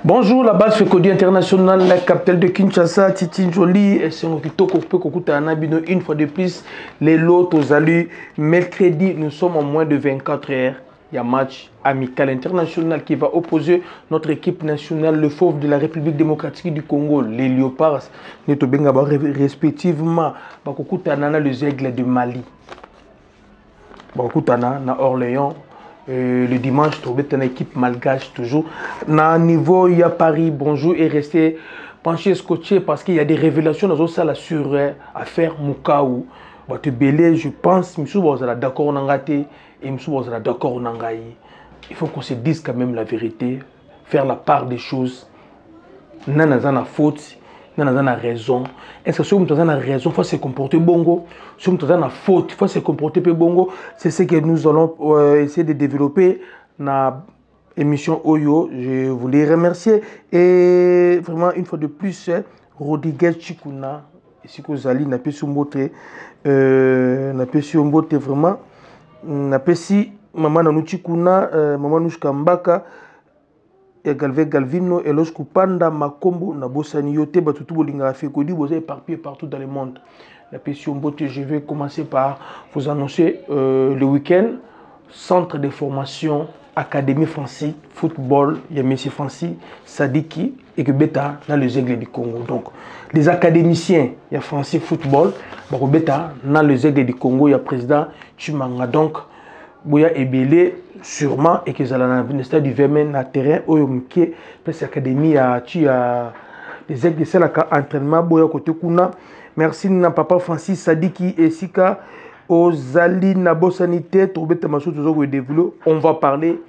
Bonjour, la base Fekodi International, la capitale de Kinshasa, Titi Jolie, et c'est une fois de plus, les lots aux allus. Mercredi, nous sommes en moins de 24 heures. Il y a un match amical international qui va opposer notre équipe nationale, le Fauve de la République démocratique du Congo, les Léopards, respectivement, les Aigles de Mali. Na Orléans. Le dimanche, tu as une équipe malgache toujours. Na niveau, il y a Paris, bonjour, et restez penché, scotché parce qu'il y a des révélations dans ça là sur affaire Mukaou. Je pense, vous êtes d'accord et vous êtes d'accord. Il faut qu'on se dise quand même la vérité, faire la part des choses. Nana a faute. Nous avons raison. Est-ce que si nous avons raison, il faut se comporter bongo. Si nous avons faute, il faut se comporter bongo. C'est ce que nous allons essayer de développer dans l'émission Oyo. Je voulais remercier. Et vraiment, une fois de plus, Rodriguez Chikuna, ici que Zali n'a pas su montrer. N'a pas su montrer vraiment. N'a pas su Maman Nanou Chikuna, Maman Nouchka Mbaka. Galvino et lorsque Panda Makombo na Bossani Yote Batutu Bolinga Fekodi, vous êtes éparpillés partout dans le monde. La question beauté, je vais commencer par vous annoncer le week-end, centre de formation Académie Francis Football, il y a M. Francis Sadiki et que Beta dans les Aigles du Congo. Donc, les académiciens, il y a Francis Football, Beta dans les Aigles du Congo, il y a président Chimanga. Donc, Boya Ebele sûrement et que ça a un stade du Vermen à terrain où il y a l'académie à des aigles de entraînement Boya côté Kuna. Merci na papa Francis Sadiki et Sika Ozali Nabo Sanité Toubeta Massou toujours développé. On va parler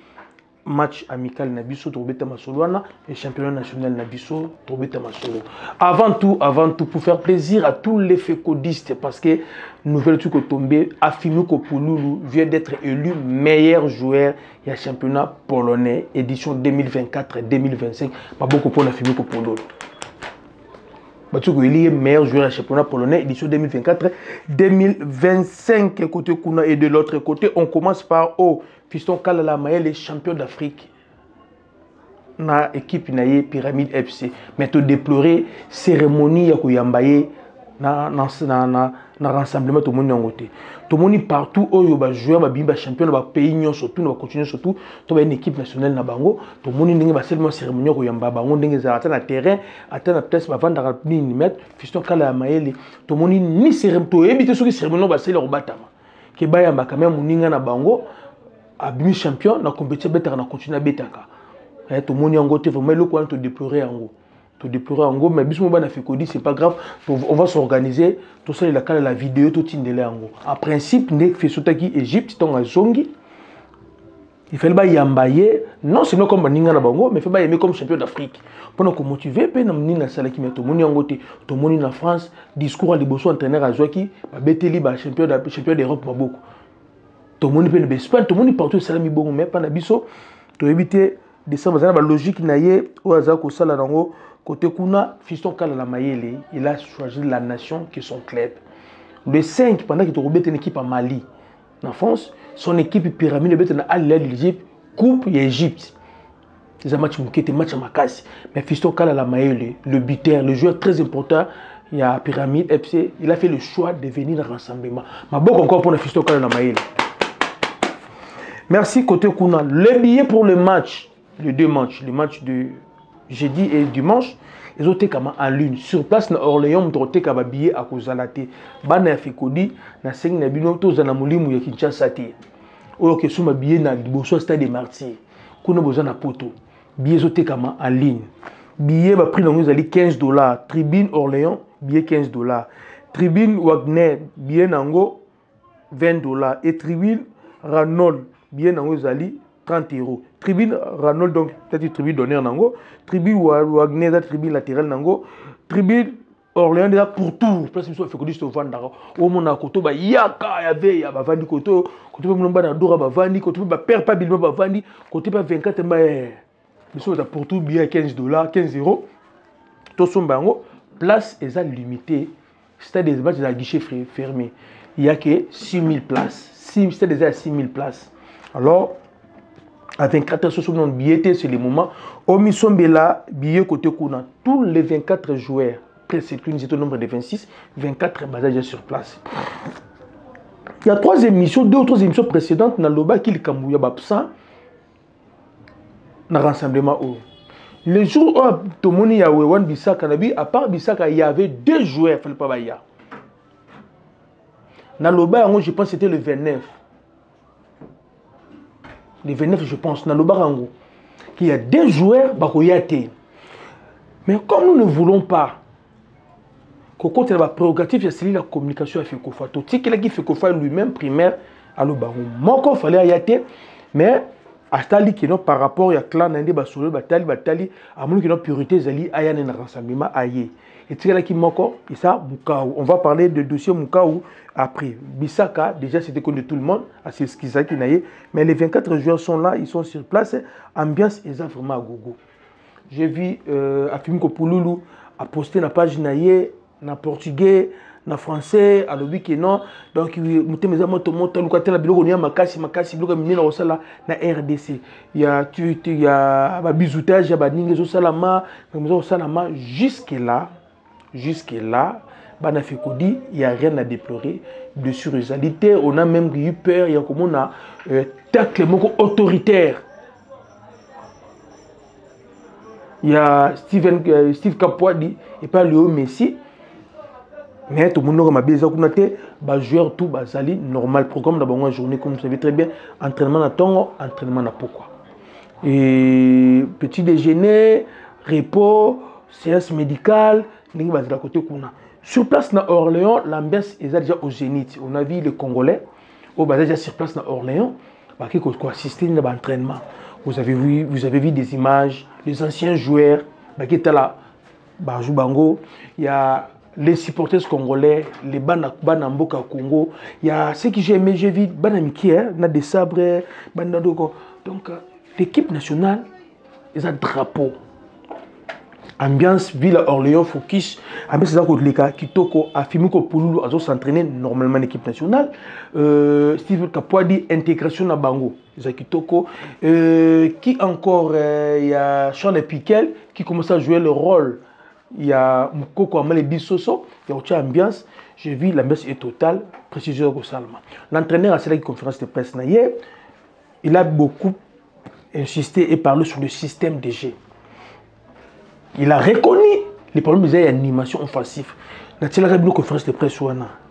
match amical Nabiso Toubeta Masoloana et championnat national Nabiso Toubeta Masolo. Avant tout, pour faire plaisir à tous les fécodistes, parce que nouvelle truc est tombé, Afimi Kopouloulou vient d'être élu meilleur joueur du championnat polonais édition 2024-2025. Pas beaucoup pour Afimi Kopouloulou. Il est meilleur joueur du championnat polonais édition 2024-2025 côté Kuna et de l'autre côté on commence par Fiston Kalala Maël les champions d'Afrique na équipe naie Pyramide FC mais tu déplorer cérémonie ya kuyambaye na rassemblement tout le monde tout le monde partout oyo ba joueur ba bimba champion ba pays nyon surtout na continuer surtout to ba une équipe nationale na bango tout le monde ndenge ba seulement cérémonie kuyamba bango ndenge za ata na terrain ata na place ba vanda ni mettre Fiston Kalala Maël tout le monde ni cérémonie to éviter ce que cérémonie ba sel robatama ke ba yamba quand même muninga na bango abimi champion na compétition betaka na continuer betaka tout le monde yango te vraiment le quoi te déplorer yango to déplorer yango mais bismo ba na Fekodi c'est pas grave on va s'organiser tout ça la vidéo tout tindele yango en principe nek fesotaki Égypte tonga zongi il fait ba yambaye non c'est non comme baninga na bango mais fait ba yemé comme champion d'Afrique pour nous motiver pe na mninga salaki mais tout le monde yango te tout le monde na France discours à liboso entraîneur azwaki ba beteli ba champion d'Europe ba beaucoup tout le monde peut ne pas tout le monde partout salami bon mais pas na biso to éviter de ça la logique naie au hasard ko sala nango côté kuna Fiston Kalala Mayele il a choisi la nation qui est son club le 5 pendant qu'il te une équipe à Mali en France son équipe pyramide bet na Al Hilal l'Égypte coupe l'Égypte c'est un match qui était match à Makassi mais Fiston Kalala Mayele le buteur le joueur très important il y a Pyramide FC il a fait le choix de venir au rassemblement ma beaucoup encore pour le Fiston Kalala Mayele. Merci côté Kuna. Le billet pour le match, les deux matchs, le match de jeudi et dimanche, ils ont été en ligne. Sur place, na Orléans, ils ont été en billet à cause de la thé. Bana Fekodi, na 5 nabino, tous en amulimu ya Kinshasa thé. Ou que sous ma billet na Liboso Stade des Martyrs. Kuna besoin na poto. Billet ils ont été en ligne. Billet va prix dans $15. Tribune Orléans, billet $15. Tribune Wagner, billet nango $20. Et tribune Ranol, bien nango zali 30 €. Tribune Ranol donc peut-être tribune d'honneur nango, tribune Wagner tribune latérale nango, tribune Orléans déjà pour tout. Place biso fait que dit vendre au mona koto ba yaka ya ve ya ba vandi koto ba mlomba na dora ba vandi koto ba perd pas bilma ba vandi côté pas 24 mais biso za pour tout bien $15, 15 €. To somba ngo place est limitée. Stade des matchs à guichet fermé. Il y a que 6000 places. C'était déjà 6000 places. Alors, À 24 heures, ce billet, c'est le moment. Au Missombela, billet côté Kuna, tous les 24 joueurs, presque c'est au nombre de 26, 24 bagages sur place. Il y a 3 émissions, 2 ou 3 émissions précédentes, dans le bas qui est absent dans le rassemblement. Les jours où tout le monde y a eu Bissaka, à part Bissaka, il y avait 2 joueurs, il ne fallait pas y avoir. Dans le bas, je pense que c'était le 29. Le 29, je pense, dans le Barango, qu'il y a 2 joueurs, mais comme nous ne voulons pas, que quand il y a la prérogative, c'est la communication avec Fekofa. Tout ce qu'il a dit, Fekofa lui-même, primaire, à l'Obaron. Moi, il fallait y aller, mais à Stali, qui par rapport à clan, Batali, à mon qui n'a priorité, Zali, Ayan et rassemblement, Aye. Et tu sais, qui moko, et ça, on va parler de dossier Mukaou après. Bissaka, déjà, c'était connu de tout le monde, c'est ce qu'ils ont dit, mais les 24 joueurs sont là, ils sont sur place, ambiance, ils ont vraiment à gogo. J'ai vu Afimiko Pouloulou a posté la page naïe, en portugais, en français, à l'objet que non. Donc, il y a na RDC. Il y a un bisoutage, il y a un salama, jusque là, il n'y a rien à déplorer de surréalité. On a même eu peur, il y a comme on a tacle autoritaire. Il y a Steve Kapwadi et pas Léo Messi. Mais tout le monde a besoin de jouer tout bazali normal programme dans la journée comme vous savez très bien, entraînement à Tongo, entraînement à pourquoi. Et petit déjeuner, repos, séance médicale, à côté sur place dans Orléans, l'ambiance est déjà au zénith. On a vu les Congolais au déjà sur place dans Orléans qui ont assisté à l'entraînement. Vous avez vu des images, les anciens joueurs qui étaient là, Bajou Bango, il y a les supporters congolais, les Banamboka Congo, il y a ceux qui j'ai aimé, j'ai vu Banamiki, des sabres, donc l'équipe nationale, ils ont un drapeau. Ambiance, ville à Orléans, focus, ambiance à côté de Kitoko, Afimiko Pouloulou, à s'entraîner normalement l'équipe nationale. Steve Kapwadi, intégration à Bango, Kitoko. Qui encore, il y a Sean Piquel qui commence à jouer le rôle. Il y a Mukoko Amale Bissoso, il y a autre ambiance. J'ai vu l'ambiance est totale, précision au Salma. L'entraîneur à cette conférence de presse, il a beaucoup insisté et parlé sur le système de jeu. Il a reconnu les problèmes de l'animation offensive. Dans la conférence de presse,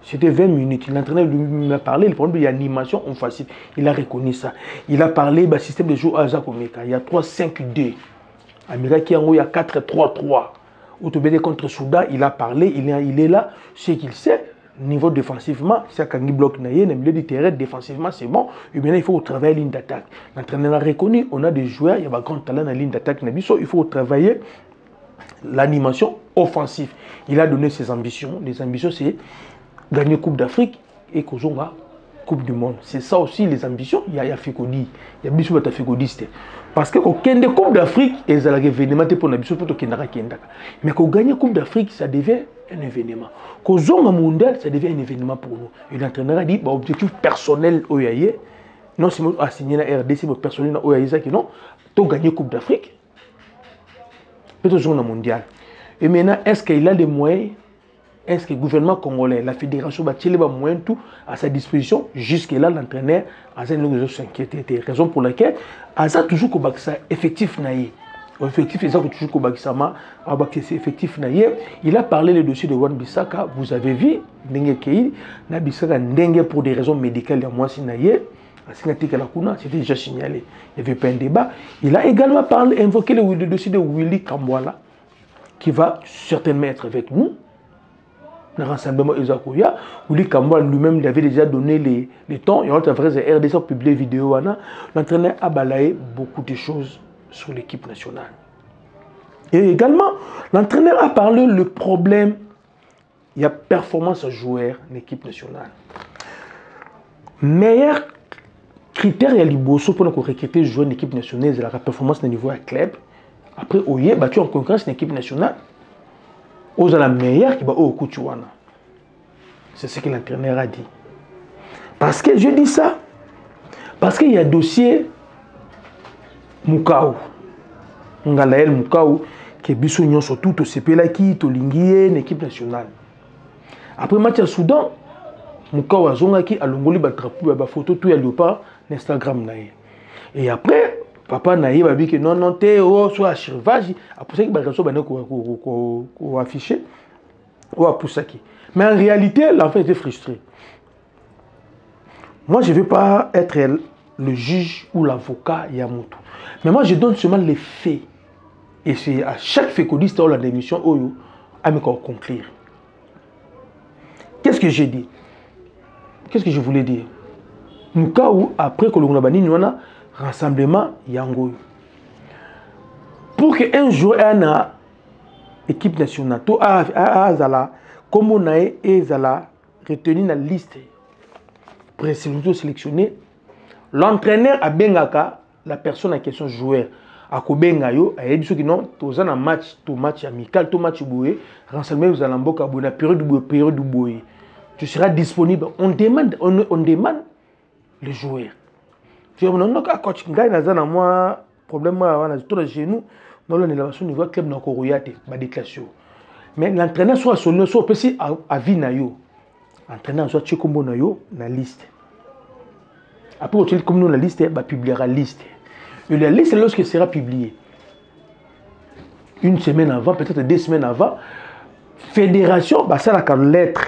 c'était 20 minutes. L'entraîneur lui a parlé des problèmes de l'animation offensive. Il a reconnu ça. Il a parlé du système de jeu Azakomeka. Il y a 3-5-2. Amérique qui il y a 4-3-3. Autobédé contre Soudan, il a parlé, il est là. Ce qu'il sait, niveau défensivement, c'est quand il bloque, il milieu du terrain, défensivement, c'est bon. Et maintenant, il faut travailler la ligne d'attaque. L'entraîneur a reconnu, on a des joueurs, il y a un grand talent dans la ligne d'attaque. Il faut travailler l'animation offensive. Il a donné ses ambitions. Les ambitions, c'est gagner Coupe d'Afrique et Kozonga Coupe du Monde. C'est ça aussi les ambitions. Il y a Fikodi. Il y a Bissou Batafikodiste. Parce que quand on gagne Coupe d'Afrique, il y a un événement pour la Bissou pour Kendara Kendaka. Mais quand on gagne Coupe d'Afrique, ça devient un événement. Quand on gagne mondial, ça devient un événement pour nous. Et l'entraîneur a dit, objectif personnel au Yaye, non seulement à signer la RDC, mais personnel au Yaye, non, tu gagnes Coupe d'Afrique. Peut-être journée mondiale. Et maintenant, est-ce qu'il a les moyens? Est-ce que le gouvernement congolais, la fédération, va tirer les moyens tout à sa disposition? Jusque-là, l'entraîneur a s'inquiété. Raison pour laquelle, il a toujours effectif naïe. Effectif, il a toujours effectif naïe. Il a parlé le dossier de Wan Bissaka. Vous avez vu, Bissaka Ndenge pour des raisons médicales, moi, c'est naïe. C'était déjà signalé. Il n'y avait pas un débat. Il a également invoqué le dossier de Willy Kambwala, qui va certainement être avec nous. Dans le rassemblement Ezakoya, Willy Kambwala lui-même avait déjà donné les temps. Et on a fait RDC publié vidéo. L'entraîneur a balayé beaucoup de choses sur l'équipe nationale. Et également, l'entraîneur a parlé le problème. Il y a performance à joueur en équipe nationale. Meilleur critère et liboso pour recruter jouer une équipe nationale, c'est la performance au niveau du club. Après, Oye battu en concurrence une équipe nationale. Oza la meilleure qui va au Kouchouana. C'est ce que l'entraîneur a dit. Parce que je dis ça, parce qu'il y a dossier Mukau. Ngalael Mukau, qui est biso nyonso tout au sepelaki, to lingié, une équipe nationale. Après match à Soudan, Mukau a zongaki a longoli ba drapeau ba photo tout ya léopard Instagram nae. Et après papa nae ba bi que non te soit achirvage, après ça ki ba raison ba ko afficher ou a poussaki. Mais en réalité, l'enfant était frustré. Moi, je ne veux pas être le juge ou l'avocat Yamoto. Mais moi, je donne seulement les faits. Et c'est à chaque fait qu'on dit dans la démission, Oyo, à me conclure. Qu'est-ce que j'ai dit? Qu'est-ce que je voulais dire? Mukau, après que l'on a banni, on a rassemblement Yango. Pour qu'un jour, une équipe nationale, comme on a retenu la liste, sélectionné, l'entraîneur a bengaka la personne en question joueur. A kobenga yo, a dit que non, tous un match amical, tout match boué, renseignement vous allez en boka boué, période boué. Tu seras disponible. On demande les joueurs. Tu dis non, coach, moi problème moi, tout le genou, non l'élévation niveau club na koroyate, ma déclaration. Mais l'entraîneur soit solo, soit aussi à vie na yo. L'entraîneur soit tchekombo na yo na liste. Après, tu comme nous la liste, bah publiera la liste. Et la liste, lorsqu'elle sera publiée, une semaine avant, peut-être 2 semaines avant, fédération, bah ça la lettre.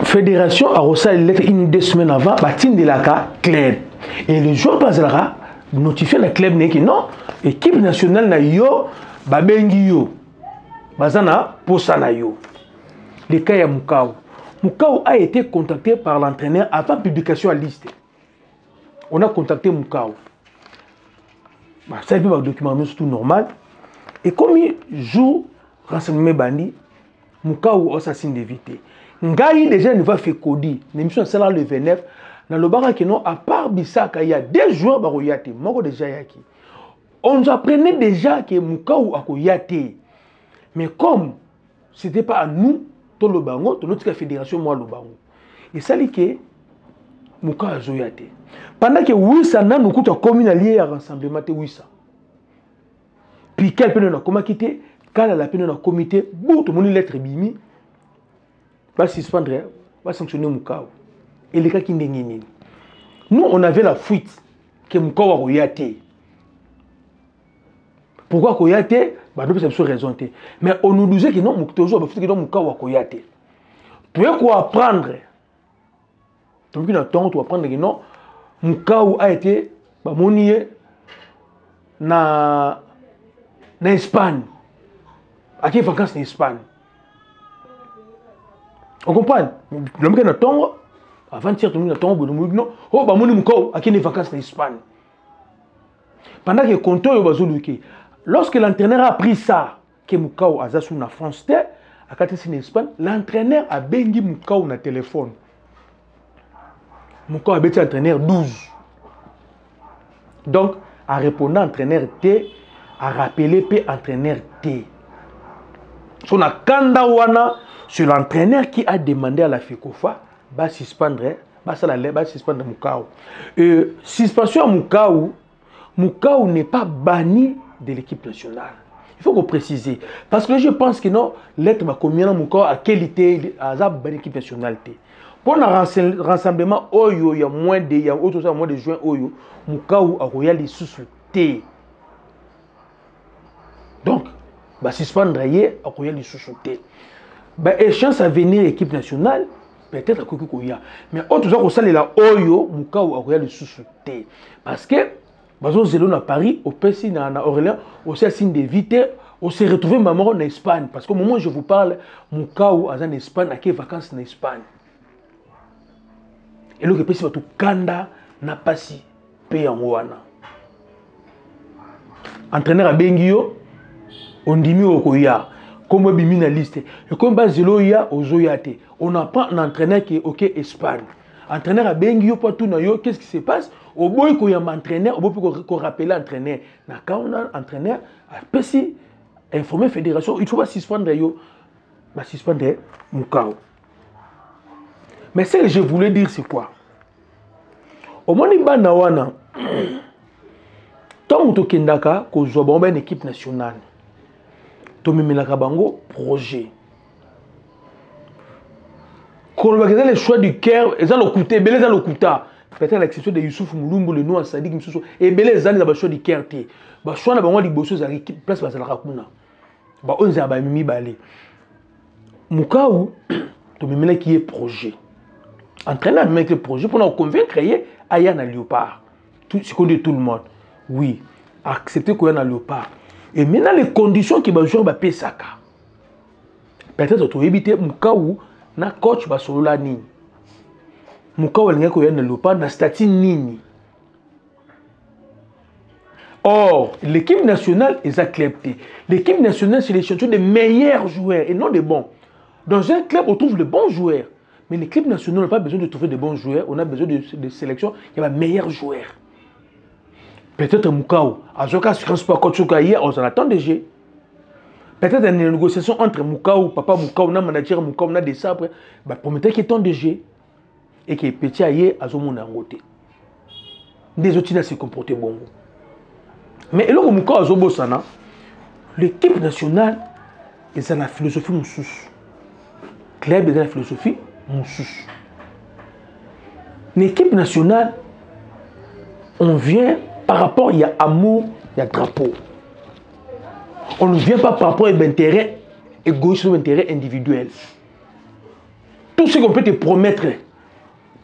Fédération a reçu une lettre 1-2 semaines avant, bah tin de la club. Et le jour passera, notifier la club n'est que non, équipe nationale na yo, bah bengi yo, bah ça na posana yo. Le cas ya Mukau. Mukau a été contacté par l'entraîneur avant publication à liste. On a contacté Mukau. Ça a été un document tout normal. Et comme il joue renseignement bandi, Mukau a signe d'éviter. Ngaï déjà ne va faire Kodi. L'émission est le 29. Dans le bar qui non, à part Bissaka, il y a des joueurs baroyate. Moi déjà yaki. On nous apprenait déjà que Mukau a koyate. Mais comme ce n'était pas à nous, tout le bango, toute notre fédération, moi le bango. Et ça dit que Mukau a zoyate. Pendant que Wissa n'a nous coûte commune allié à rassemblement de Wissa. Puis quel peine on a quitté, quand la peine on a comité, bout tout le monde lettre bimi, va suspendre, va sanctionner Mukau. Et les cas qui n'engagent. Nous on avait la fuite que Mukau a royate. Pourquoi koyate? Bah nous c'est raison. Mais on nous disait que non, Mukau a koyate. Tu veux quoi apprendre? Donc, tu vas apprendre que non, Mukau a été monié na Espagne. À quelle vacances en Espagne? On comprend? Le mec na tongo, avant de tirer ton tongo, non, oh, bah moni Mukau à quelle vacances en Espagne? Pendant que Conto est bazoluki, lorsque l'entraîneur a pris ça, que Mukau a zasu na France, à côté en Espagne, l'entraîneur a bengi Mukau na téléphone. Mukau a été entraîneur 12. Donc, en répondant entraîneur T, a rappelé P entraîneur T. Son kanda wana sur l'entraîneur qui a demandé à la FECOFA va suspendre Mukau. Suspension à Mukau, Mukau n'est pas banni de l'équipe nationale. Il faut qu'on précise. Parce que je pense que non, l'être va combien Mukau à qualité à l'équipe nationale. Pour le rassemblement, il y a moins de juin, Mukau a royal sous T. Donc, bah suspendre a royal sous T. Bah échéance à venir équipe nationale, peut-être à Kokoya. Mais autre chose, ça là Oyo, Mukau a royal sous T. Parce que Bazo Zelon à Paris, au PC à Orléans, au signe d'éviter, on s'est retrouvé maman en Espagne. Parce qu'au moment où je vous parle, Mukau a en Espagne, à quelles vacances en Espagne. Et le PC va tout Kanda n'a pas si payé en Wana. Entraîneur à Bengio, on dit mieux au Koya, comme on bimi na liste. Et comme Bazelo ya au Zoyate, on apprend un entraîneur qui est OK Espagne. Entraîneur à Bengio, pas tout na yo, qu'est-ce qui se passe? Au bout qu'il y a un entraîneur, au bout qu'on rappelle l'entraîneur. Quand on a un entraîneur, à PC, informer fédération, il faut pas suspendre yo, bah suspendre Mukau. Mais ce que je voulais dire, c'est quoi? Au moment où Tant que Kendaka, que je une équipe nationale, tu me mets bango projet. Quand on a le choix du cœur, ils ont le côté, belé ont le côté. Peut-être à l'exception de Youssouf Moulumbu, le nom à Sadik Moussou, et belé ils ont le choix du cœur. Bah choix na bango liboso za l'équipe place ba za la rakuna. Bah on za ba mimi balé. Mukau, tu me mets qui est projet. Entraîner avec le projet pour nous convaincre à y aller à Léopard. Ce qu'on dit tout le monde. Oui, accepter qu'on y a un Léopard. Et maintenant, les conditions qui vont jouer à Pesaka. Peut-être que tu éviter Moukaou, na coach basolo la nini. Moukaou il y a un Léopard, na statut nini. Or, l'équipe nationale est acceptée. L'équipe nationale, c'est l'échantillon des meilleurs joueurs et non des bons. Dans un club, on trouve les bons joueurs. Mais l'équipe nationale n'a pas besoin de trouver de bons joueurs. On a besoin de sélection. Il y a les meilleurs joueurs. Peut-être Mukau. Azoka Assurance pas quand hier, on s'en attend déjà. Peut-être une négociation entre Mukau, papa Mukau, na manager Mukau, na des sabres. Bah prometteur qui est en déjà et qui est petit hier, Azomon a ngoté. Des autres là se comporter bon. Mais là Mukau Azobo sana, l'équipe nationale est dans la philosophie moussous. Club est dans la philosophie moussous. L'équipe nationale, on vient par rapport, il y a amour, il y a drapeau. On ne vient pas par rapport à l'intérêt égoïste ou l'intérêt individuel. Tout ce qu'on peut te promettre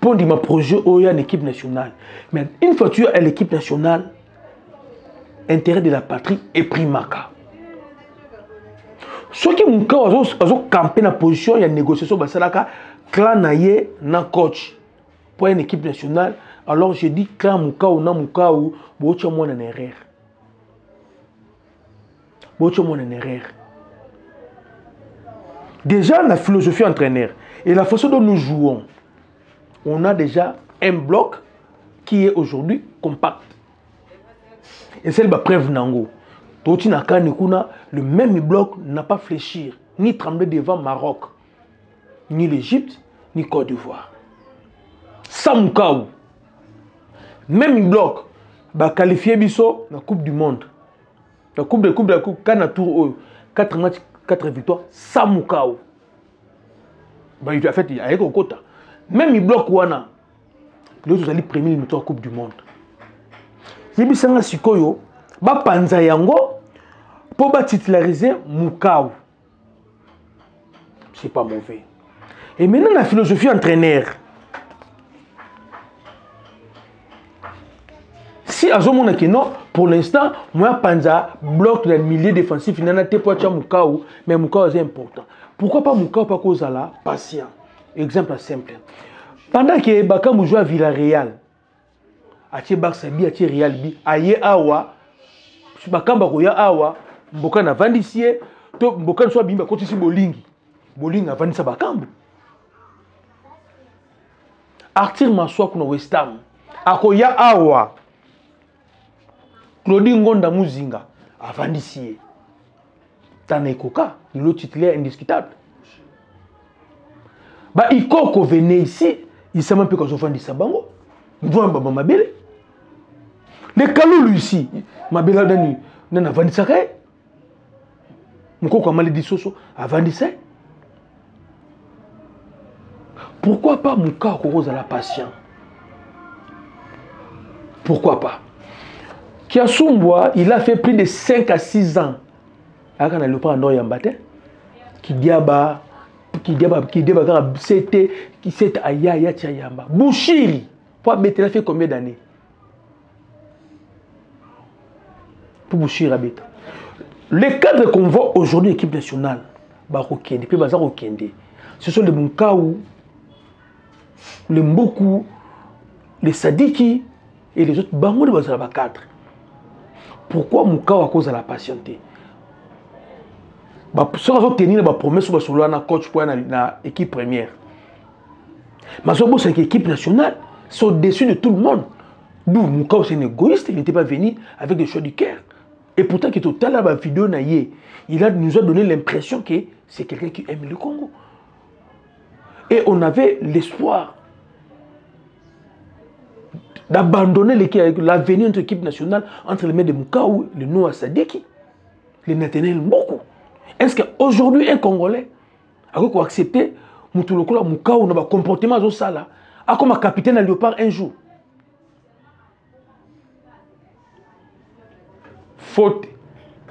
pour dire ma projet où il y a une équipe nationale. Mais une fois que tu es à l'équipe nationale, l'intérêt de la patrie est primaka. Ceux qui ont campé dans la position, il y a une négociation, il y a clan na coach pour une équipe nationale. Alors je dis clan Mukau na Mukau, bocha moi en erreur. Bocha moi en erreur. Déjà la philosophie entraîneur et la façon dont nous jouons, on a déjà un bloc qui est aujourd'hui compact. Et c'est la preuve nango. Le même bloc n'a pas fléchir, ni trembler devant Maroc, ni l'Égypte, ni Côte d'Ivoire. Samukau. Même bloc, va qualifier Bisso dans la Coupe du Monde. La Coupe, 4 tours, 4 matchs, 4 victoires, Samukau. En fait, il y a un quota. Même bloc, Wana, l'autre allait premier de la Coupe du Monde. Yebisanga Sikoyo, ba panza yango, pour titulariser Mukau. C'est pas mauvais. Et maintenant, la philosophie entraîneur. Si à ce moment non, pour l'instant, moi, Panza bloque le milieu défensif, il n'y a pas de Mukau, mais Mukau est important. Pourquoi pas Mukau, pas cause là, patient. Exemple simple. Pendant que Bakam joue à Villarreal, à Baksabi, à Real Bi, à Awa, Bakam Bakoya Awa, Mboka na Vandissier, Mboka soit Bimba, côté si Bolingi. Bolingi a Vandissa Bakam. Arthur Massoua Kuno West Ham, Akoya Awa. Claudine Ngonda Muzinga, à Vandissier. Tanekoka, il est titulaire indiscutable. Bah, il venait ici, il sait même plus qu'on s'offre Sabango. Il voit un baba Mabele. Les calous, lui, ici, Mabele Dani, n'a Vandissa. Mon coco a maladie soso, à Vandissa. Pourquoi pas mon cas rose à la patience? Pourquoi pas? Kiasumboa, il a fait plus de 5 à 6 ans. Quand on a le pas en Yambate, qui diaba, c'était Aya Tiayamba. Bouchiri, pour Bété, il a fait combien d'années? Pour Bouchiri Abeta. Les cadres qu'on voit aujourd'hui, l'équipe nationale, Barokende, puis Bazar Okende, ce sont les Munkaou, les Mboku, les Sadiki et les autres Bango de Bazar Bakadre. Pourquoi Mukau à cause de la patienté? Si on a tenu la promesse sur le coach pour l'équipe première. Mais c'est une équipe nationale, c'est au-dessus de tout le monde. D'où Mukau c'est un égoïste, il n'était pas venu avec des choix du cœur. Et pourtant, qui est total dans la vidéo, nous a donné l'impression que c'est quelqu'un qui aime le Congo. Et on avait l'espoir d'abandonner l'avenir de notre équipe nationale entre les mains de Moukaou, le Noah Sadiki, le Nathaniel Mboko. Est-ce qu'aujourd'hui, un Congolais a accepté Moukaou dans le comportement de ça, comme un capitaine à Léopard un jour? Faute.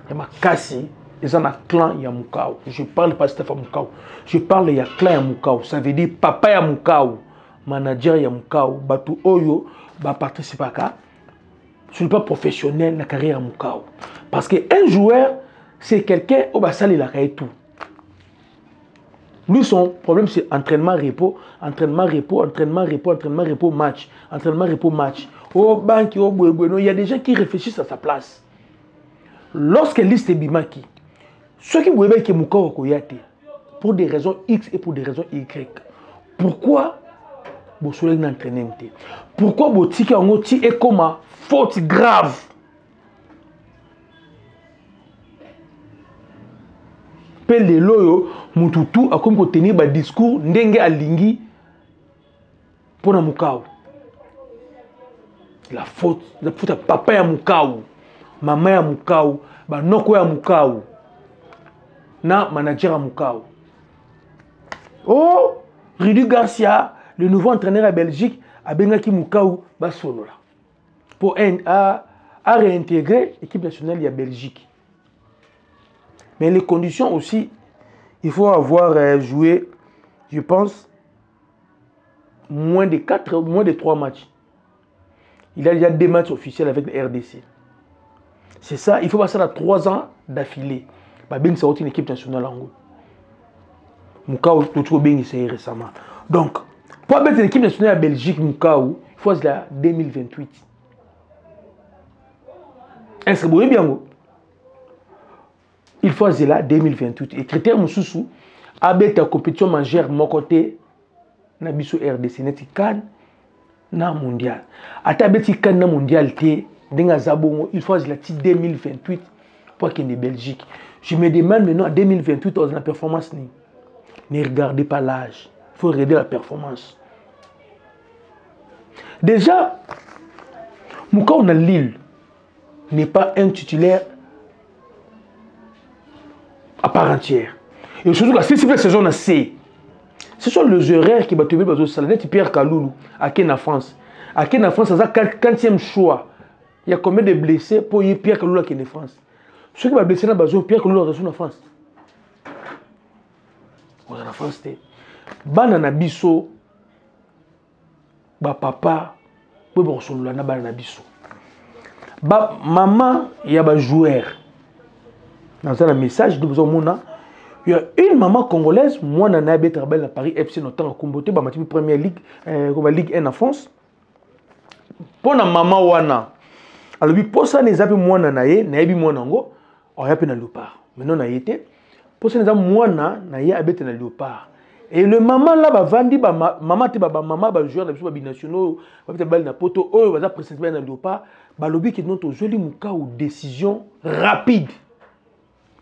Il y a Kassi, ils ont un clan Yamukao. Je parle pas de Stéphane Moukaou. Je parle de clan Yamukao. Ça veut dire papa Yamukao, manager Yamukao, Batu Oyo, participer à ce n'est pas professionnel la carrière Yamukao. Parce qu'un joueur, c'est quelqu'un au basal il a tout. Lui, son problème, c'est entraînement, repos, entraînement, repos, entraînement, repos, entraînement, repos, match. Entraînement, repos, match. Au banque, au Bouéboué, il y a des gens qui réfléchissent à sa place. Lorsque liste est Bimaki, ceux qui voulaient que Moukaou Koyate, pour des raisons X et pour des raisons Y, pourquoi vous soyez entraîné? Pourquoi vous êtes en outil et comme faute grave? Pelle de l'oyo, Moutoutou a comme tenir un discours ndenge alingi pour Moukaou. La faute à papa ya Moukaou. Maman ya Moukaou, noko ya Moukaou, na manager ya Moukaou. Oh, Rudy Garcia, le nouveau entraîneur à Belgique, a bengaki Moukaou basolo là pour réintégrer l'équipe nationale de Belgique. Mais les conditions aussi, il faut avoir joué, je pense, moins de 3 matchs. Il a déjà 2 matchs officiels avec le RDC. C'est ça, il faut passer à 3 ans d'affilée. Babin ça une équipe nationale en gros. Moukaou, tout bien essayé récemment. Donc, pour mettre l'équipe nationale à Belgique, Moukaou, il faut la 2028. Est-ce que vous voyez bien? Il faut la 2028. Et critère Moussoussou, avec la compétition majeure de mon côté, Nabiso RDC, n'est-ce pas na mondial. Ata beti kan na mondial té. Il faut la 2028 pour qu'il y ait Belgique. Je me demande maintenant, en 2028, dans la performance, ne regardez pas l'âge. Il faut regarder la performance. Déjà, Moukaou na Lille n'est pas un titulaire à part entière. Et surtout, si c'est la saison C, ce sont les erreurs qui battent le salaire de Pierre Kaloulou à Ken France. À Ken France, c'est le 4e choix. Il y a combien de blessés pour y Pierre Kaloula qui est en France? Ceux qui vont blesser dans le Pierre Kaloula est en France. On est en France. Banana biso, papa, bon solo na banana biso. Maman, il y a un joueur. Dans un message, nous avons il y a une maman congolaise, moi, je suis travaillé à Paris FC, notamment à Kumbote, ma première ligue, Ligue 1 en France. Pour la maman, wana. Alors, pour ça, nous avons moi, nayebi moi nango, on a na léopard. Maintenant, on a été. Pour ça, nous avons moi, naye habité na léopard. Et le maman là, vandi, maman, maman, joueur de binationaux, na poto, va précisément na léopard. Balobi qui notre joli mouka ou décision rapide.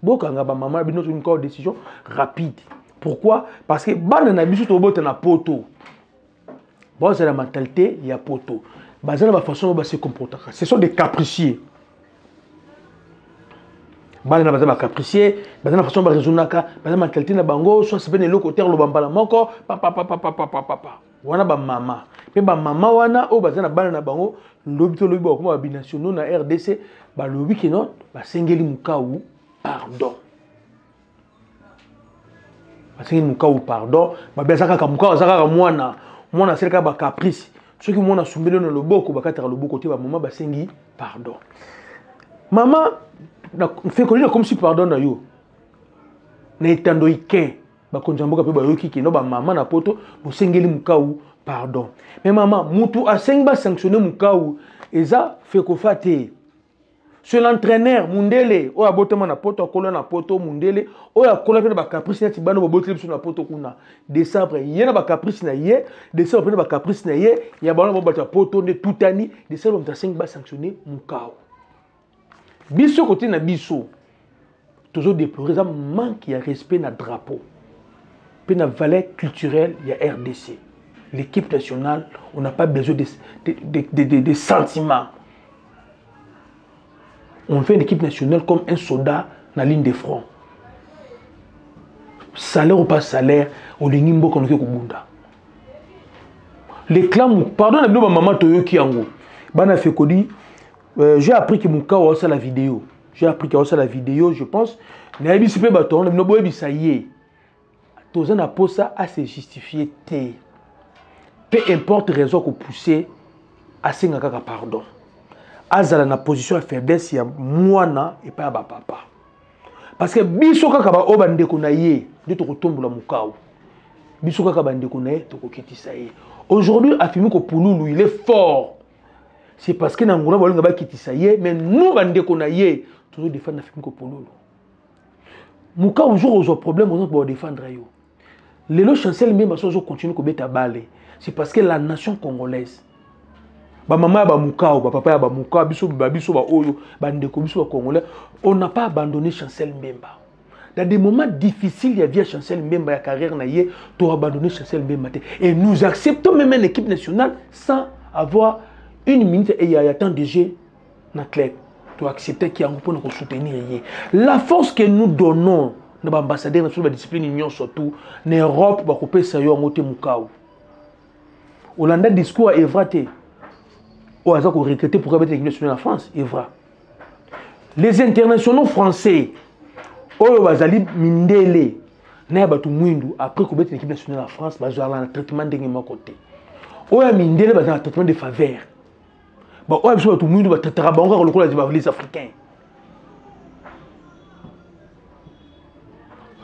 Bokanga ba maman bi notre mouka ou décision rapide. Pourquoi? Parce que banana bisu to bote na poto. Bon, c'est la mentalité, il y a poto. Bazana ba façon ba se comporter. Ce sont des capricieux. Bazana ba capricieux, bazana façon ba raisonnaka, bazana mentalité na bango, soit c'est ben le côté lo bambala moko, papa. Wana ba mama. Mais ba mama wana o bazana bana na bango, lobito lobi ba kuma binationaux na RDC, ba lobi ki non, ba sengeli mukaou, pardon. Ba sengeli mukaou pardon, ba bezaka ka mukaou zaka mwana, mwana seleka ba caprice. Ceux qui m'ont soumis dans le boko, bakatara le boko, ba maman ba sengi pardon. Maman fait comme si pardon na yo. Na etando ike. Ba konjamboka pe ba yoki ki no ba maman na poto, bo sengeli mukaou pardon. Mais maman, mutu a sengba sanctionner mukaou, eza fait ko fate. C'est l'entraîneur Mundele, o abotema na poto, akola na poto Mundele, o akola pe ba caprice na tibano boboteli biso na poto kuna. Décembre, yena ba caprice na ye, décembre pe ba caprice na ye, ya bana bobata poto de tutani, décembre mta sengba sanctionner mukaou. Biso côté na biso, toujours déplorer ça manque de respect na drapeau, puis na valeur culturelle il y a RDC. l'équipe nationale, on n'a pas besoin de sentiments. On fait une équipe nationale comme un soldat dans la ligne de front. Salaire ou pas salaire, on est nimbo comme que kubunda. Les clans, pardon, ma maman Toyo Kiango. Bana fait kodi. J'ai appris que mon cas a la vidéo. J'ai appris qu'il y a la vidéo, je pense. Mais il y a un bâton, il y a un ça y est. Tous les gens ça à se justifier. Peu importe la raison qu'on pousse à se faire pardon. Azala na position de faiblesse, il y a moi et pas papa. Parce que biso kaka ba obande ko na ye, de to kotombola mukao. Biso kaka bande ko na ye, to kokitisa ye. Aujourd'hui, Afimi ko Pouloulou, il est fort. C'est parce que Nangola Bolinga ba kitisa ye, mais nous bande ko na ye, toujours défendre Afimi ko Pouloulou. Mukao jour aux problèmes, on doit défendre yo. Les lois chancelles même parce qu'on continue ko beta balé. C'est parce que la nation congolaise ba maman ba mukao ba papa ba mukao biso ba oyo ba ndeko biso ba congolais, on n'a pas abandonné Chancel Mbemba. Dans des moments difficiles, il y a via Chancel Mbemba, la carrière naïe, tu as abandonné Chancel Mbemba. Et nous acceptons même une équipe nationale sans avoir une minute et il y a tant de jeux dans le club. Tu as accepté qu'il y a un peu de soutenir. La force que nous donnons, nos ambassadeurs, notre discipline union surtout, en Europe, va couper ça yo ngote mukao. Hollanda discours à Evraté. Au hasard qu'on recruté pour mettre l'équipe nationale en France, Evra. Les internationaux français, Oyo Bazali Mindele, Nayabatu Mwindu, après qu'on mette l'équipe nationale en France, ils ont un traitement de mon côté. Oyo Mindele, ils ont un traitement de faveur. Oyo Bazali Mwindu, ils ont un traitement de les Africains.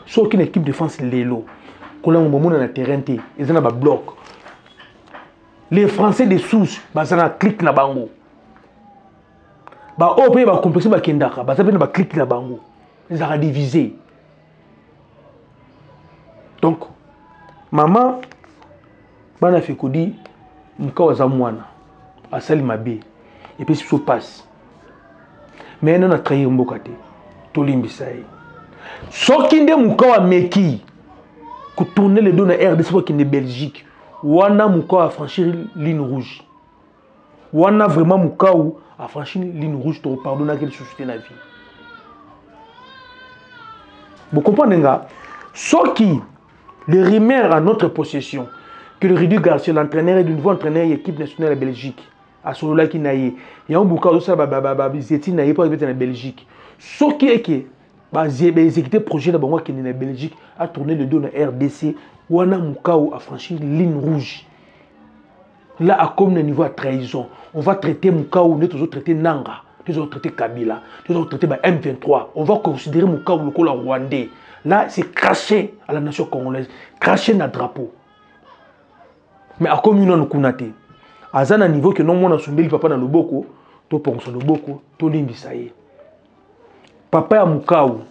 Sauf qu'une équipe de France, Lélo, quand on a un moment dans le terrain, ils ont un bloc. Les Français de Sousse, ils ont un clic na bango. Au pays, ils ont complexé ba kendaka, ils ont un clic na bango. Ils ont divisé. Donc, maman, bana fait kodi, mka waza mwana, asali mabe, et puis ça passe. Mais on a trahi mbokate, tolimbi saï. Sokinde mka wa meki, ko tourner le dos na RDC qui est Belgique. Wana mukao a franchi ligne rouge. Wana vraiment mukao a franchi ligne rouge to pardonner quelle société la vie. Vous comprenez nga? Ce qui le Rimer à notre possession que le Rudy Garcia l'entraîneur est du nouveau entraîneur de l'équipe nationale de Belgique à Solola qui naïe. Il y a un mukao ça zeti naïe pour être en Belgique. Ce qui est que exécuter projet de bango qui est en Belgique a tourné le dos na RDC. Wana mukao a franchi ligne rouge. Là, à comme le niveau à trahison, on va traiter mukao, nous allons traiter Nanga, nous allons traiter Kabila, nous allons traiter M23. On va considérer mukao le col rwandais. Là, c'est cracher à la nation congolaise, cracher notre drapeau. Mais à comme nous kunate, à un niveau que non on a soumis papa dans le boko, to ponso le boko, to limbi saye. Papa ya mukao,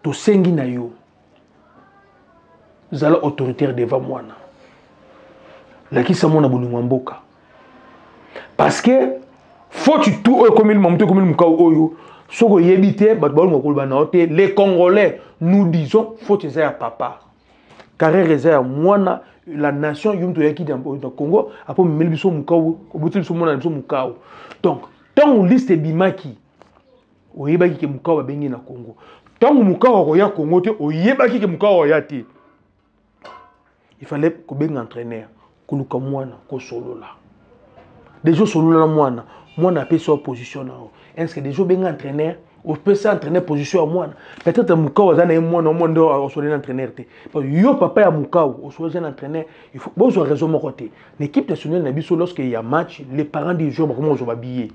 to sengi na yo. Vous allez autoritaire devant moi. La qui ça mona boulou mboka. Parce que faut tu tout comme il monte comme il mukao oyo. Soko yebite bat balu mokolo banaote les Congolais nous disons faut tu à papa. Carré réserve moi la nation yumto yaki dans Congo après melbiso mukao obuti biso mona biso mukao. Donc tant on liste bimaki oyebaki ke mukao bengi na Congo. Tant mukao ko ya Congo te oyebaki ke mukao ya te. Il fallait que ben entraîneur, que nous comme moi, que solo là. Des jours solo là moi n'a pas sur position là. Est-ce que des jours ben entraîneur, on peut s'entraîner position à moi. Peut-être muka aux années moi non moi on soit un entraîneur. Yo papa ya muka on soit un entraîneur. Il faut bon raison mon côté. L'équipe nationale n'a biso lorsqu'il y a match, les parents des joueurs comment on va habiller.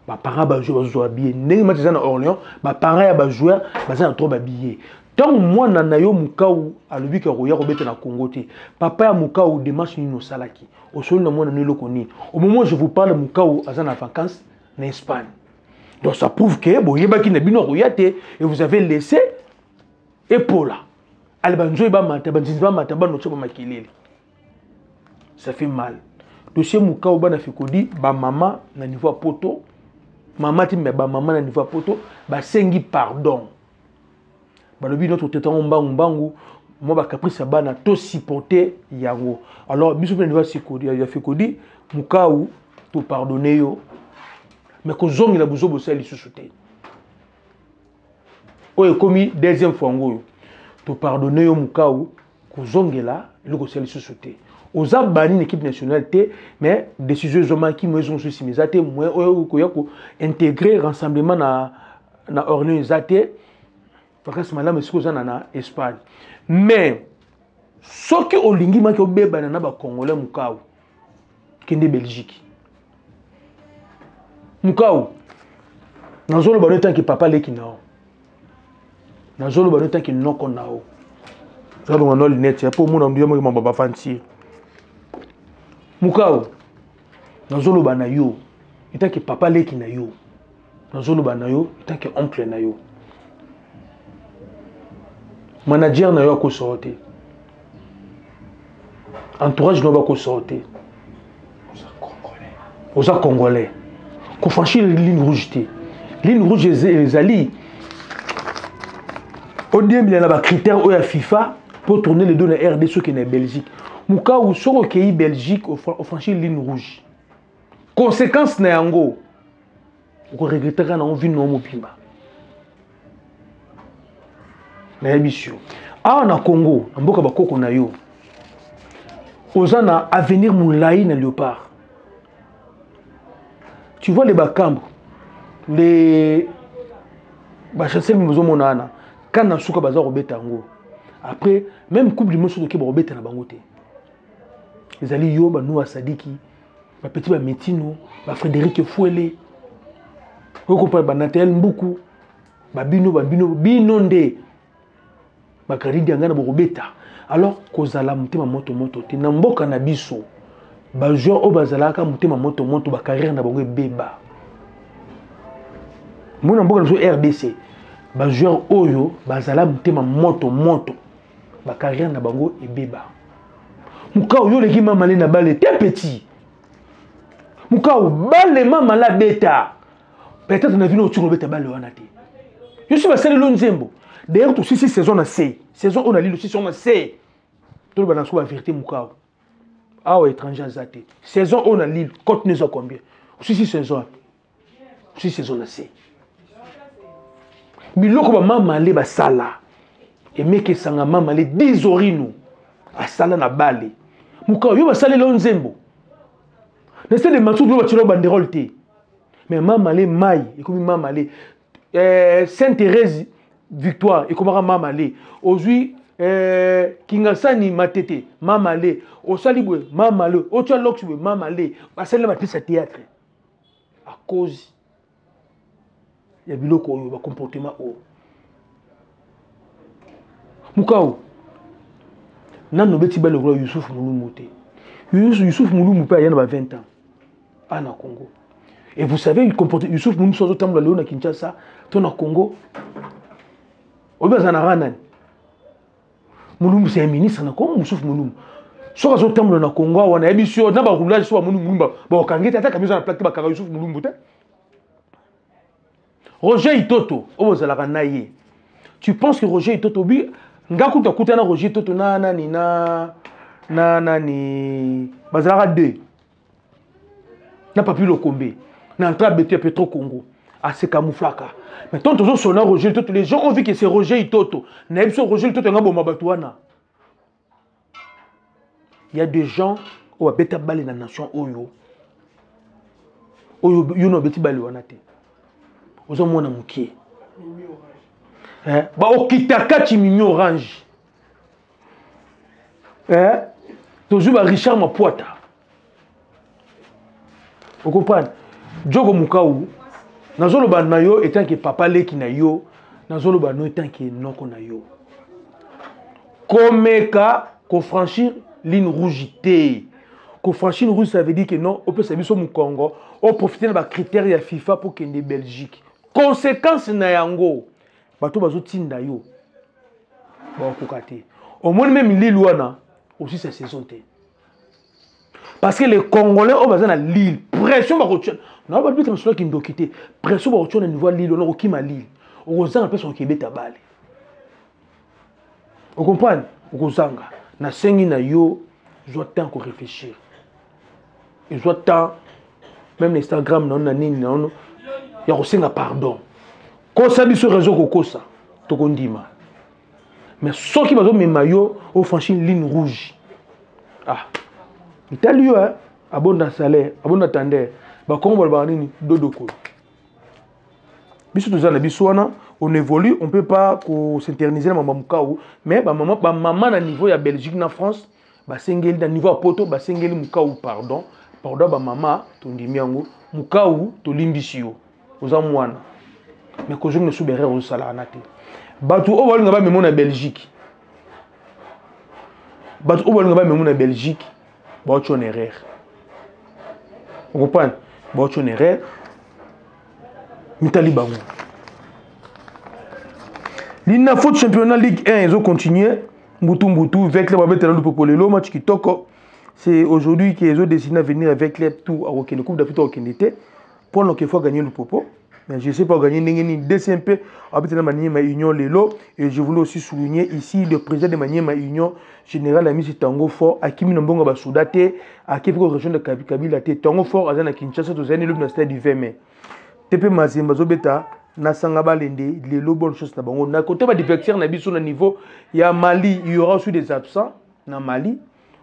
Ba parents ba joueurs habiller. Né match dans Orléans, ba parents ba joueurs ba trop habiller. Tant moi nanayo mukao à l'objet que roya robete na Congo te papa ya mukao démarche ni no salaki au sol na moi na lokoni au moment où je vous parle mukao azana vacances en Espagne. Donc ça prouve que bon yebaki na bino roya te et vous avez laissé épaula albanzo ba mata banzinba mata ba no tsoba makilele. Ça fait mal. Dossier mukao bana fikodi ba maman na niveau poto maman ti me ba maman na niveau poto ba sengi pardon. Balobi notre tétan mbangu moi ba caprice bana to supporter yango. Alors biso pe ndwa sikodi ya fikodi mukau to pardonner yo mais ko zongi la buzo bosali susute. Oye komi deuxième fois ngoyo to pardonner yo mukau ko zongi la le ko sali susute. Oza bani l'équipe nationale té mais décision zoma ki mo zo susi mizate moi ko yako intégrer rassemblement na orne zate parce que malama siko za na Espagne. Mais ce que olingi maki obeba na ba congolais mukau kende Belgique. Mukau nazolo ba tant que papa leki nao. Nazolo ba tant que noko nao. Ça donc on lunette pour mon ambiance mo baba fanti. Mukau nazolo ba na yo. Tant que papa leki na yo. Nazolo ba na yo tant que oncle na yo. Manager na yo ko sortir. Entourage na ko sortir. Aux Congolais. Qu'on franchit les lignes rouges. Ligne rouge les alliés. On dit qu'il y a des critères où il y a FIFA pour tourner les deux de RD ceux qui sont en Belgique. Mouka ou sur le pays Belgique on franchit les lignes rouges. Conséquence na yango. On regrette quand on vit non mopimba. Na émission. Ah na Congo, mboka bakoko na yo. Ozana avenir moulaï na Léopard. Tu vois les Bakambres, les chasseurs mimoso monana, quand na souka bazar robeta ngo. Après même coupe du monde sur lequel robeta na bangote. Les ali yo ba nous Sadiki, ba petit ba Metino, ba Frédéric Fouelé. Vous comprenez ba Natel Mbuku, ba binonde. Ba Karidi ngana ba robeta. Alors kozala mutema moto te na mboka na biso. Ba joueur o bazalaka mutema moto ba carrière na bango beba. Mona mboka na RDC. Ba joueur oyo bazala mutema moto ba carrière na bango beba. Muka oyo leki mama na balé te petit. Muka o balé mama la beta. Peut-être na vino tu robeta balé wana te. Je suis basé le nzembo. D'ailleurs tout si saison na C. Saison on a lu aussi on a C. Tout le balance la vérité muka. Ah ouais, étranger azate. Saison on a Lille, cote nous a combien? Si saison. Si saison assez. Biloko ba mama le ba sala. Et meke sanga mama le 10 orino. A sala na balé. Muka yo ba sala le nzembo. N'essaie de match do ba tiro banderole te. Mais mama le mai, et comme mama le Sainte-Thérèse Victoire et comme mama le. Aujourd'hui Kingasani matete mamale o salibwe mamale o tchaloxwe mamale basale matisa théâtre à cause ya biloko oyo ba comportement o mukao nano beti bale roi Youssouf Mouloumou te Youssouf Mouloumou pa yana ba 20 ans na Congo et vous savez il comporte Youssouf Mouloumou so tamla leo na Kinshasa to na Congo obazana ranani Mouloumou c'est un ministre na Congo Youssouf Mouloumou. So ka zo tamlo na Congo wana ebisio na ba roulage so Mouloumou ba okangeta ata kamisa na plaque ba kaka Youssouf Mouloumou te. Roger Itoto ozalaka na ye. Tu penses que Roger Itoto bi ngakuta kutana Roger Itoto na ni bazalaka 2. Na papi Lokombe. Na entra beté Petro Congo. À se camouflaka. Mais tant que son Roger Itoto, les gens ont vu que c'est Roger Itoto. Roger Itoto il y a des gens qui ont été dans la nation Oyo. Oyo, you know, beti bali wanate. Ozo mona mukie. Ba okitaka chimimi orange. Toujours ba Richard Mapuata. Vous comprenez? Djogo Mukau. Nazolo ba na yo etant que papa leki na yo, nazolo ba no etant que noko na yo. Komeka ko franchir ligne rouge té. Ko franchir rouge ça veut dire que non, on peut servir au Congo, on profiter de critères ya FIFA pour kende Belgique. Conséquence na yango, bato bazo tinda yo. Ba kokate. Au moins même Lille wana aussi sa saison té. Parce que les Congolais ont besoin de Lille. Pression va retirer. Non, pas de pression qui nous quitter. Pression va retirer au niveau de Lille. On a qui ma Lille. On a besoin de personne qui est bête à balle. Vous comprenez? okozanga na sengi na yo zwa temps ko réfléchir et zwa temps même Instagram na nini na ono ya kosenga pardon ko sabi sur réseau kokosa to kondima mais soki bazo mema yo au franchir ligne rouge ah itali yo abonda salaire abonda tender ba kongo ba nini dodo ko biso tozana biso wana on évolue on peut pas s'interniser na mama mukau mais ba maman na niveau ya Belgique na France ba sengeli na niveau ya poto ba sengeli mukau pardon ba mama tondimi yango mukau to limbisi yo oza mwana mais ko journée soubere o sala anate batu o balinga ba memo na Belgique batu o balinga ba memo na Belgique ba ocho erreur on comprend ba ocho erreur mitali bango l'ina foot championnat Ligue 1 ils ont continué mbutu avec les babetana du popolelo match kitoko c'est aujourd'hui qu'ils ont décidé de venir avec les tout à la Coupe d'Afrique au Kennedy pour donc il faut gagner le popo mais je sais pas gagner ni DCMP habitana Maniema Union Lelo et je voulais aussi souligner ici le président de Maniema Union général Ami Tango Fort Akimi Nombonga Basudate à Kipiko région de Kabila Tango Fort azana Kinshasa to zani le stade du 20 mai TP Mazemba Zobeta na sanga balende lelo bonne chose na bango na côté ba divertir na biso na niveau ya Mali il y aura aussi des absents na Mali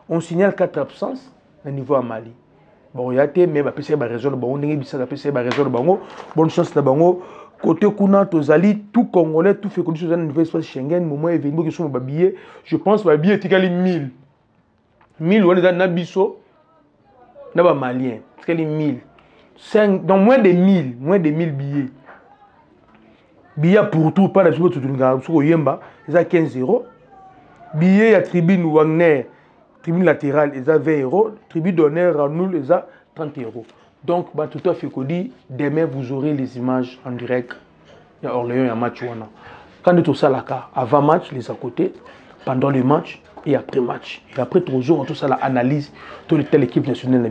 on signale 4 absences na niveau à Mali bon ya té mais ba pesa ba raison bango ndenge bisaka pesa ba raison bango bonne chance na bango côté kuna tozali tout congolais tout fait condition na niveau espace Schengen moment événement qui sont ba billet je pense ba billet tikali 1000 wala na biso na ba malien tikali 1000 5 dans moins de 1000 billets billet pour tout pas la tout yemba ils a 15 €. Billet à tribune Wagner tribune latérale ils a 20 €. Tribune d'honneur à nous ils a 30 €. Donc bah tout à fait dit demain vous aurez les images en direct il y a Orléans il y a match wana quand tout ça là avant match les à côté pendant le match et après match. Et après 3 jours, tout ça, l'analyse, toute l'équipe nationale,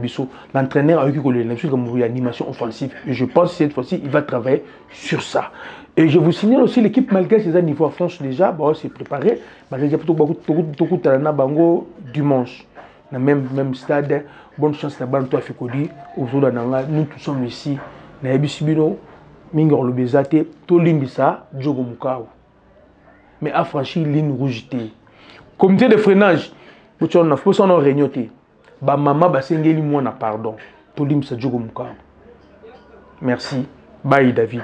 l'entraîneur a eu une animation offensive. Et je pense que cette fois-ci, il va travailler sur ça. Et je vous signale aussi l'équipe malgache, c'est à niveau France déjà, bah, c'est préparé. Bah, j'ai beaucoup de dimanche. Dans le même stade, bonne chance à Banto Afikodi, nous tous sommes ici. Na Ebisibino, Mingor Lobezate, Tolimbisa, Djogo Mukau. Mais affranchi ligne rouge. Comité de freinage, vous avez une réunion. Ba maman ba sengeli moi na pardon. Tolim sa Djogo Mukau. Merci. Bye David.